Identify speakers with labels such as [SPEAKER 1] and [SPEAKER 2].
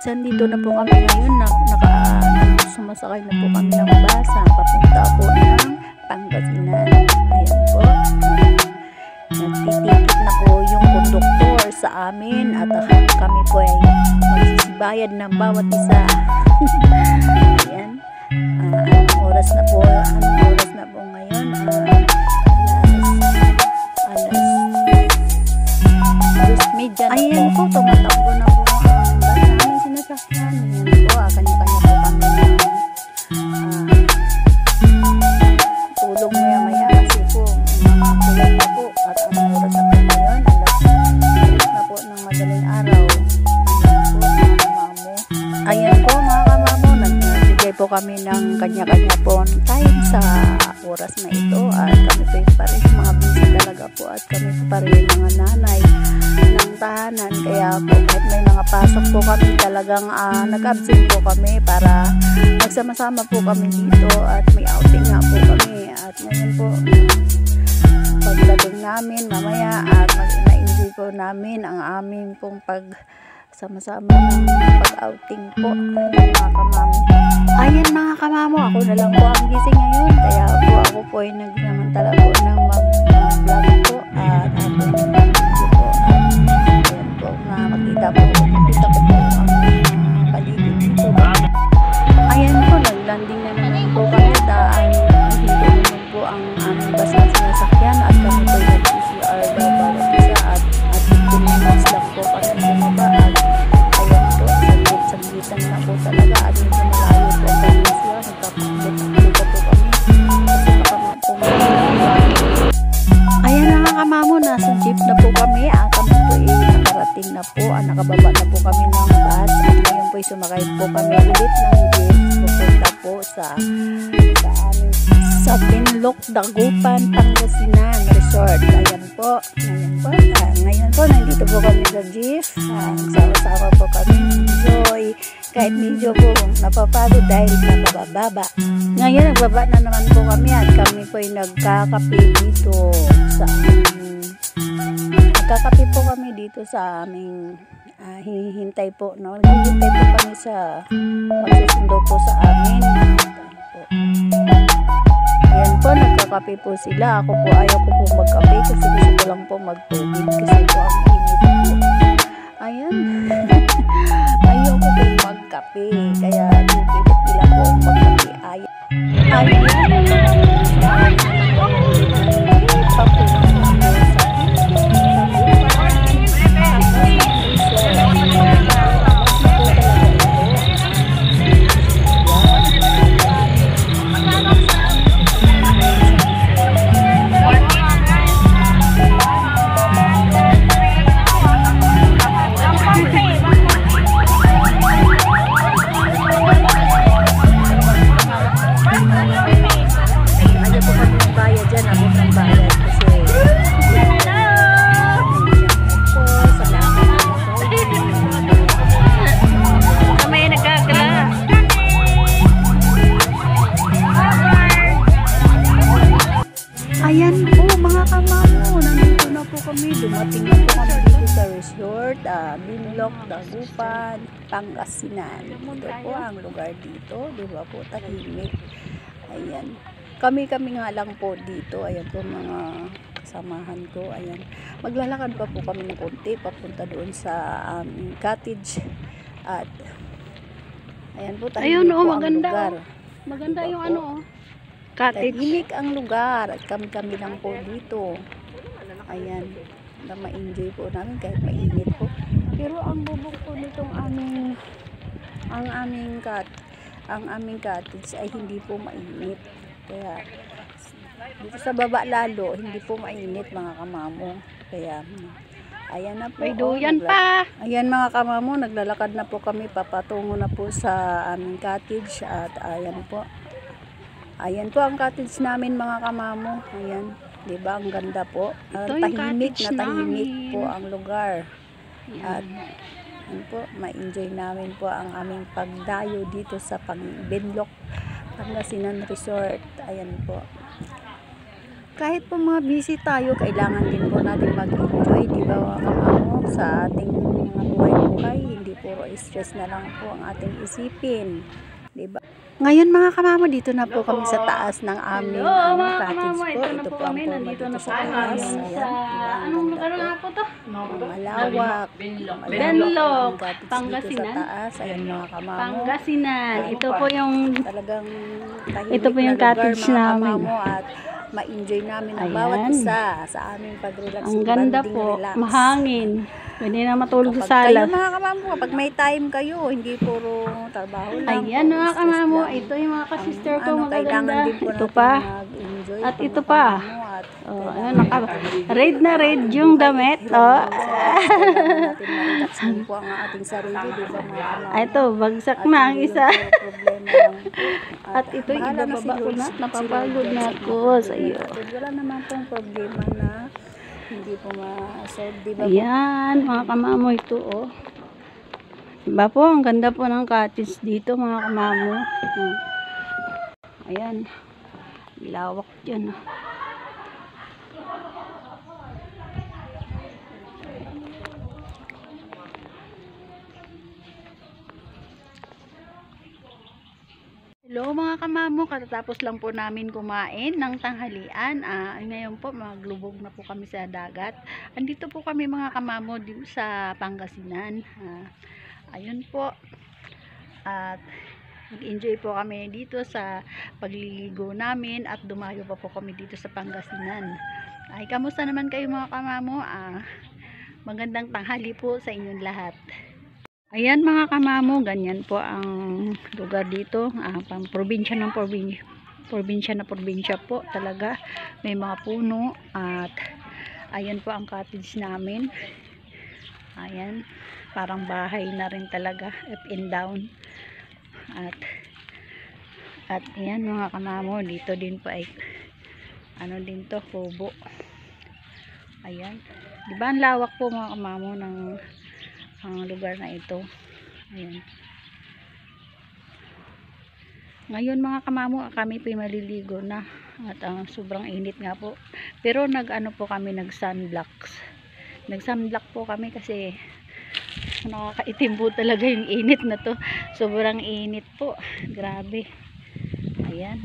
[SPEAKER 1] Andito na po kami ngayon, sumasakay na po kami ng bus papunta po ng Pangasinan. Ayan po. Nagtitikit na po yung konduktor sa amin at kami po ay magsisibayad ng bawat isa. Ayan. Anong oras na po ngayon? Alas 2:30. Ayan po, tumatakbo na po ang bus namin sinasakyan. Ayan po, kanya-kanya po kami ng tulong maya-maya kasi po kulang pa po. At anong oras na po ngayon? Alas 3 na po ng madaling araw. Ayan po mga kamamo, nagbigay po kami ng kanya-kanya po time sa oras na ito at kami po pa rin mga busy talaga po at kami po pa rin mga nanay ng tahanan, kaya po kahit may mga pasok po kami talagang nag-absent po kami para magsama-sama po kami dito at may outing nga po kami. At ngayon po pagdating namin mamaya at na-enjoy po namin ang aming pong sama-sama ng pag-outing po mga kamamo. Ayan mga kamamo, ako na lang po ang gising ngayon, kaya po ako po ay nagsamantala po ng mag-vlog po at ating video po at ayan po na makita ko po ang paligid dito. Ayan po, nag-landing na naman po kami dahil hindi naman po ang aming bus na sinasakyan at kami po ay nag-PCR daw bawat isa at 15 minutes lang po kami bumaba at ayan po, saglitan na po talaga at hindi malayo po ang kami siya, nagkapagpapagpapag po kami kasi baka po ayan mga kamamo, nasa jeep na po kami at kami po ay nakarating na po, nakababa na po kami ng bus at ngayon po ay sumakay po kami ulit ng jeep pupunta po sa Binloc, Dagupan, Pangasinan Resort. Ayan po. Ngayon po, nandito po kami sa jeep. Sama-sama po kami enjoy. Kahit medyo po napapagod dahil napababa. Ngayon, nagbaba na naman po kami at kami po ay nagkakape dito sa nagkakape po kami dito sa aming hihintay po. No? Hihintay po kami sa magsusundo po sa amin. Ayan po, nagkakape po sila. Ako po, ayaw ko po magkape kasi gusto ko lang po magtubig kasi po ang init po. Ayan. Ayaw ko po magkape. Kaya pipilit nila po magkape. Ayan. Ayan po mga kamamo, nandito na po kami, dumating na po kami dito sa resort, Binloc, Dagupan, Pangasinan. Ito po ang lugar dito, di ba po, tahimik. Ayan, kami nga lang po dito, ayan po mga kasamahan ko, ayan. Maglalakad pa po kami ng konti, papunta doon sa cottage at ayan po, tahimik po ang lugar.
[SPEAKER 2] Maganda
[SPEAKER 1] diba
[SPEAKER 2] yung
[SPEAKER 1] po?
[SPEAKER 2] ano cottage.
[SPEAKER 1] Tahimik ang lugar at kami lang po dito. Ayan, na ma-enjoy po namin kahit mainit po. Pero ang bubong po nitong ang aming cottage ay hindi po mainit. Kaya dito sa baba lalo, hindi po mainit mga kamamo. Kaya ayan na po.
[SPEAKER 2] May duyan pa.
[SPEAKER 1] Ayan mga kamamo, naglalakad na po kami papatungo na po sa aming cottage at ayan po. Ayan po ang cottage namin mga kamamo. Ayan, 'di ba? Ang ganda po. Tahimik na tahimik po ang lugar. At ayan po, ma-enjoy namin po ang aming pagdayo dito sa Binloc, Pangasinan Resort. Ayan po. Kahit po mga busy tayo, kailangan din po natin mag-enjoy, 'di ba mga kamamo, sa ating mga buhay-buhay. Hindi po puro stress na lang po ang ating isipin. Diba? Ngayon mga kamamo, dito na po kami sa taas ng aming cottage po. Ito po ang forma dito sa taas. Ayan,
[SPEAKER 2] Anong lugar nga po to?
[SPEAKER 1] malawak.
[SPEAKER 2] Benlok,
[SPEAKER 1] Dito sa
[SPEAKER 2] Pangasinan.
[SPEAKER 1] taas. Ayan mga kamamo.
[SPEAKER 2] Pangasinan. Ito po yung
[SPEAKER 1] Talagang tahimik
[SPEAKER 2] Ito po yung
[SPEAKER 1] na lugar,
[SPEAKER 2] cottage
[SPEAKER 1] mga
[SPEAKER 2] namin.
[SPEAKER 1] kamamo, at ma-enjoy namin ang
[SPEAKER 2] Ayan.
[SPEAKER 1] bawat isa sa aming pag-relax.
[SPEAKER 2] ang ganda
[SPEAKER 1] bonding
[SPEAKER 2] po.
[SPEAKER 1] relax.
[SPEAKER 2] Mahangin. Pwede na matulog sa
[SPEAKER 1] Kapag
[SPEAKER 2] sala.
[SPEAKER 1] kayo mga kamamo, kapag may time kayo, hindi puro trabaho lang.
[SPEAKER 2] Ayan
[SPEAKER 1] puro
[SPEAKER 2] mga
[SPEAKER 1] stress
[SPEAKER 2] kamamo.
[SPEAKER 1] lang.
[SPEAKER 2] Ito yung mga ka-sister ko
[SPEAKER 1] Kailangan
[SPEAKER 2] magaganda.
[SPEAKER 1] din po
[SPEAKER 2] Ito
[SPEAKER 1] natin
[SPEAKER 2] pa.
[SPEAKER 1] mag-enjoy.
[SPEAKER 2] At
[SPEAKER 1] mga
[SPEAKER 2] ito pa.
[SPEAKER 1] kamamo, at
[SPEAKER 2] Oh,
[SPEAKER 1] kailangan
[SPEAKER 2] ayun, red na red yung damit. Oh.
[SPEAKER 1] kailangan natin ma-relax din po ang ating sarili, di ba mga kamamo?
[SPEAKER 2] Ito, bagsak
[SPEAKER 1] At
[SPEAKER 2] na ang
[SPEAKER 1] hindi
[SPEAKER 2] isa.
[SPEAKER 1] lang po problema lang po.
[SPEAKER 2] At ito,
[SPEAKER 1] bahala na
[SPEAKER 2] ibababa ko na.
[SPEAKER 1] si
[SPEAKER 2] Napapagod
[SPEAKER 1] Lord
[SPEAKER 2] na
[SPEAKER 1] sa
[SPEAKER 2] ako
[SPEAKER 1] mga
[SPEAKER 2] sa
[SPEAKER 1] problema
[SPEAKER 2] iyo.
[SPEAKER 1] natin. Wala naman pong problema na hindi po ma-solve, di ba po?
[SPEAKER 2] Ayan, mga kamamo, ito oh. Diba po, ang ganda po ng cottage dito mga kamamo. Oh. Ayan. Lawak dyan. Oh. Hello mga kamamo, katatapos lang po namin kumain ng tanghalian. Ngayon po maglubog na po kami sa dagat. Andito po kami mga kamamo dito sa Pangasinan. Ayun po. At nag-enjoy po kami dito sa pagliligo namin at dumayo pa po kami dito sa Pangasinan. Ay, kamusta naman kayo mga kamamo? Magandang tanghali po sa inyong lahat. Ayan mga kamamo, ganyan po ang lugar dito. Pang probinsya ng probinsya po talaga. May mga puno at ayan po ang cottage namin. Ayan, parang bahay na rin talaga, up and down. At ayan mga kamamo, dito din po ay ano din to, kubo. Ayan, di ba ang lawak po mga kamamo ng ang lugar na ito. Ayan. Ngayon mga kamamo, kami po maliligo na at sobrang init nga po. Pero nag-ano po kami, nag-sunblocks. Nag-sunblock po kami kasi nakakaitim po talaga yung init na to. Sobrang init po. Grabe. Ayan.